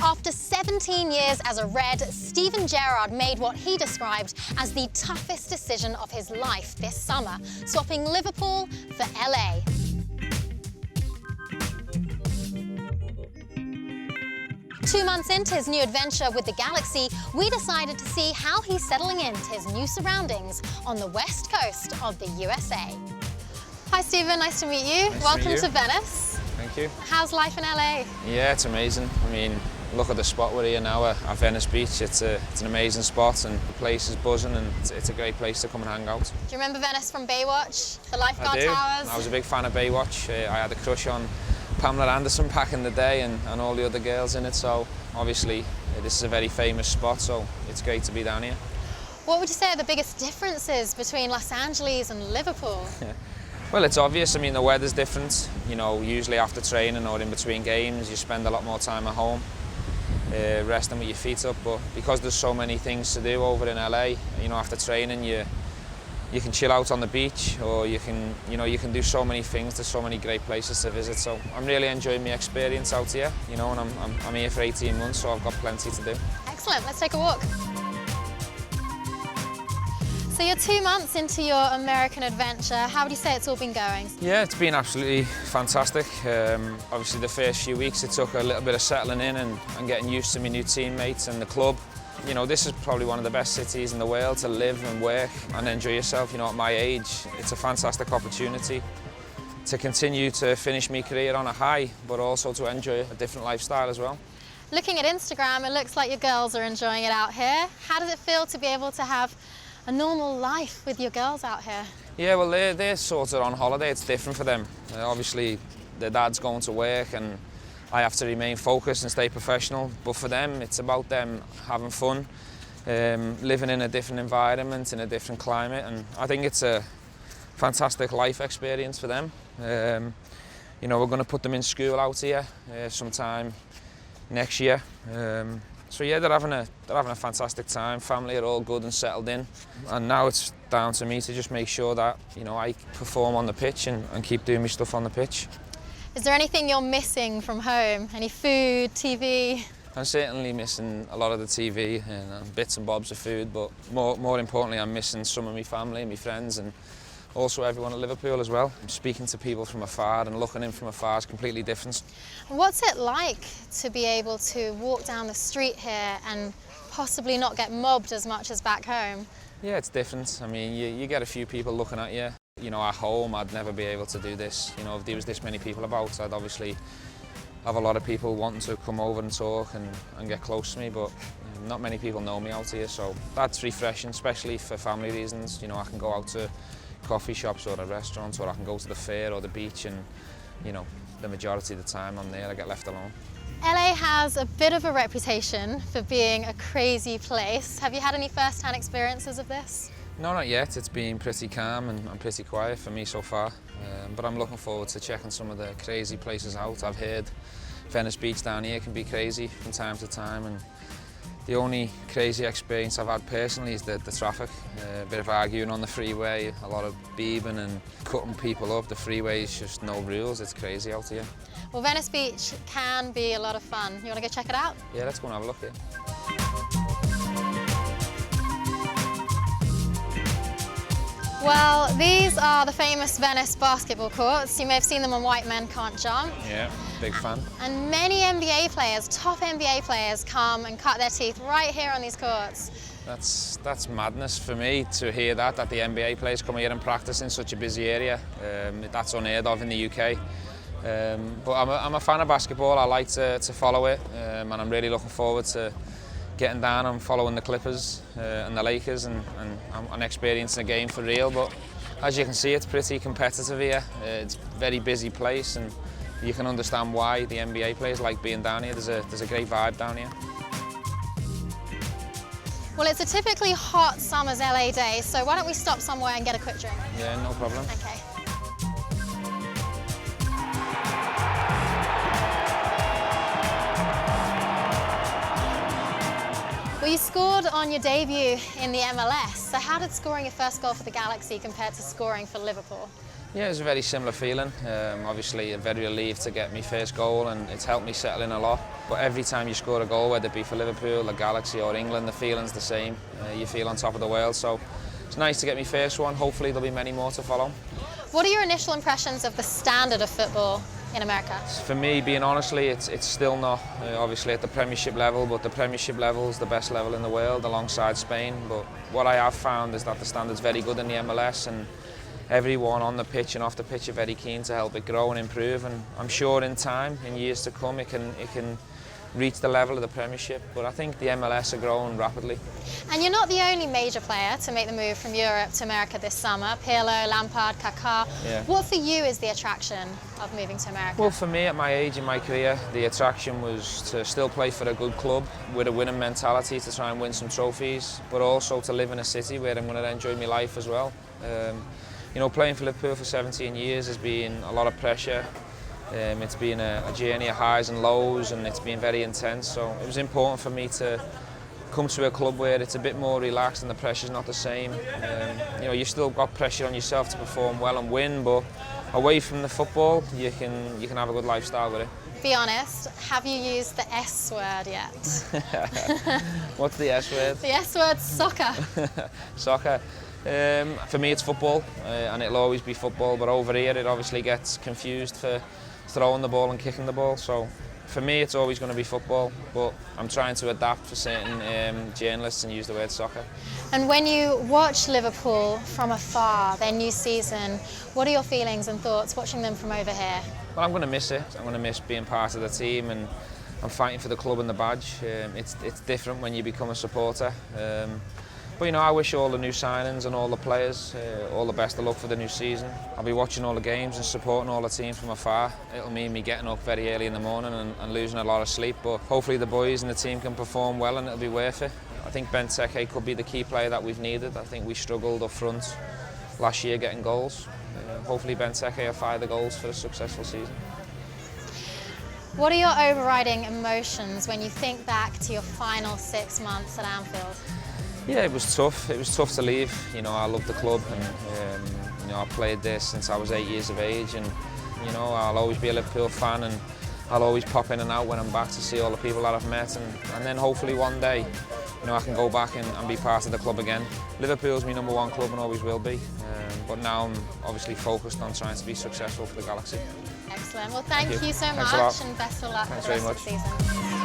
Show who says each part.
Speaker 1: After 17 years as a Red, Steven Gerrard made what he described as the toughest decision of his life this summer, swapping Liverpool for LA. Two months into his new adventure with the Galaxy, we decided to see how he's settling into his new surroundings on the west coast of the USA. Hi Steven, nice to meet you. Welcome to Venice.
Speaker 2: Thank you.
Speaker 1: How's life in LA?
Speaker 2: Yeah, it's amazing. I mean, look at the spot we're here now at Venice Beach. It's an amazing spot and the place is buzzing and it's a great place to come and hang out.
Speaker 1: Do you remember Venice from Baywatch? The lifeguard
Speaker 2: I do.
Speaker 1: towers?
Speaker 2: I was a big fan of Baywatch. I had a crush on Pamela Anderson back in the day and all the other girls in it, so obviously this is a very famous spot, so it's great to be down here.
Speaker 1: What would you say are the biggest differences between Los Angeles and Liverpool?
Speaker 2: Well, it's obvious. I mean, the weather's different. You know, usually after training or in between games, you spend a lot more time at home, resting with your feet up. But because there's so many things to do over in LA, you know, after training, you can chill out on the beach, or you can do so many things. There's so many great places to visit. So I'm really enjoying my experience out here. You know, and I'm here for 18 months, so I've got plenty to do.
Speaker 1: Excellent. Let's take a walk. So you're 2 months into your American adventure. How would you say it's all been going?
Speaker 2: Yeah, it's been absolutely fantastic. Obviously the first few weeks it took a little bit of settling in and getting used to my new teammates and the club. You know, this is probably one of the best cities in the world to live and work and enjoy yourself. You know, at my age, it's a fantastic opportunity to continue to finish my career on a high, but also to enjoy a different lifestyle as well.
Speaker 1: Looking at Instagram, it looks like your girls are enjoying it out here. How does it feel to be able to have a normal life with your girls out here?
Speaker 2: Yeah, well, they're sort of on holiday. It's different for them. Obviously, their dad's going to work and I have to remain focused and stay professional. But for them, it's about them having fun, living in a different environment, in a different climate. And I think it's a fantastic life experience for them. You know, we're going to put them in school out here sometime next year. So yeah, they're having a fantastic time. Family are all good and settled in, and now it's down to me to just make sure that, you know, I perform on the pitch and keep doing my stuff on the pitch.
Speaker 1: Is there anything you're missing from home? Any food, TV?
Speaker 2: I'm certainly missing a lot of the TV and bits and bobs of food, but more importantly, I'm missing some of my family and my friends, and also everyone at Liverpool as well. I'm speaking to people from afar and looking in from afar is completely different.
Speaker 1: What's it like to be able to walk down the street here and possibly not get mobbed as much as back home?
Speaker 2: Yeah, it's different. I mean, you get a few people looking at you. You know, at home, I'd never be able to do this. You know, if there was this many people about, I'd obviously have a lot of people wanting to come over and talk and get close to me, but not many people know me out here, so that's refreshing, especially for family reasons. You know, I can go out to coffee shops or a restaurant, or I can go to the fair or the beach, and, you know, the majority of the time I'm there, I get left alone.
Speaker 1: LA has a bit of a reputation for being a crazy place. Have you had any first-hand experiences of this?
Speaker 2: No, not yet. It's been pretty calm and pretty quiet for me so far, but I'm looking forward to checking some of the crazy places out. I've heard Venice Beach down here can be crazy from time to time, and the only crazy experience I've had personally is the traffic. A bit of arguing on the freeway, a lot of beeping and cutting people up. The freeway is just no rules. It's crazy out here.
Speaker 1: Well, Venice Beach can be a lot of fun. You want to go check it out?
Speaker 2: Yeah, let's go and have a look here.
Speaker 1: Well, these are the famous Venice basketball courts. You may have seen them on White Men Can't Jump.
Speaker 2: Yeah, big fan.
Speaker 1: And many NBA players, top NBA players, come and cut their teeth right here on these courts.
Speaker 2: That's madness for me to hear that the NBA players come here and practice in such a busy area. That's unheard of in the UK. But I'm a fan of basketball. I like to follow it, and I'm really looking forward to getting down and following the Clippers and the Lakers and experiencing the game for real. But as you can see, it's pretty competitive here. It's a very busy place, and you can understand why the NBA players like being down here. There's a great vibe down here.
Speaker 1: Well, it's a typically hot summer's LA day, so why don't we stop somewhere and get a quick drink?
Speaker 2: Yeah, no problem.
Speaker 1: Okay. Well, you scored on your debut in the MLS, so how did scoring your first goal for the Galaxy compare to scoring for Liverpool?
Speaker 2: Yeah, it's a very similar feeling. Obviously, very relieved to get my first goal, and it's helped me settle in a lot. But every time you score a goal, whether it be for Liverpool, the Galaxy or England, the feeling's the same. You feel on top of the world, so it's nice to get my first one. Hopefully there'll be many more to follow.
Speaker 1: What are your initial impressions of the standard of football in America?
Speaker 2: For me, being honestly, it's still not obviously at the Premiership level, but the Premiership level is the best level in the world alongside Spain. But what I have found is that the standard's very good in the MLS, and everyone on the pitch and off the pitch are very keen to help it grow and improve, and I'm sure in time, in years to come, it can reach the level of the Premiership, but I think the MLS are growing rapidly.
Speaker 1: And you're not the only major player to make the move from Europe to America this summer. Pirlo, Lampard, Kaká.
Speaker 2: Yeah.
Speaker 1: What for you is the attraction of moving to America?
Speaker 2: Well, for me, at my age in my career, the attraction was to still play for a good club with a winning mentality to try and win some trophies, but also to live in a city where I'm going to enjoy my life as well. You know, playing for Liverpool for 17 years has been a lot of pressure. It's been a journey of highs and lows, and it's been very intense. So it was important for me to come to a club where it's a bit more relaxed and the pressure's not the same. You know, you've still got pressure on yourself to perform well and win, but away from the football, you can have a good lifestyle with it.
Speaker 1: Be honest, have you used the S word yet?
Speaker 2: What's the S word?
Speaker 1: The S word, soccer.
Speaker 2: Soccer. For me it's football, and it'll always be football, but over here it obviously gets confused for throwing the ball and kicking the ball, so for me it's always going to be football, but I'm trying to adapt for certain journalists and use the word soccer.
Speaker 1: And when you watch Liverpool from afar, their new season, what are your feelings and thoughts watching them from over here?
Speaker 2: Well, I'm going to miss it. I'm going to miss being part of the team, and I'm fighting for the club and the badge. It's different when you become a supporter. But you know, I wish all the new signings and all the players all the best of luck for the new season. I'll be watching all the games and supporting all the teams from afar. It'll mean me getting up very early in the morning and losing a lot of sleep, but hopefully the boys and the team can perform well and it'll be worth it. I think Benteke could be the key player that we've needed. I think we struggled up front last year getting goals. Hopefully Benteke will fire the goals for a successful season.
Speaker 1: What are your overriding emotions when you think back to your final 6 months at Anfield?
Speaker 2: Yeah, it was tough. It was tough to leave. You know, I love the club, and you know, I played there since I was 8 years of age, and you know, I'll always be a Liverpool fan, and I'll always pop in and out when I'm back to see all the people that I've met, and then hopefully one day, you know, I can go back and be part of the club again. Liverpool's my #1 club and always will be, but now I'm obviously focused on trying to be successful for the Galaxy.
Speaker 1: Excellent. Well, thank you so
Speaker 2: Thanks
Speaker 1: much, and best of luck for the rest of the season.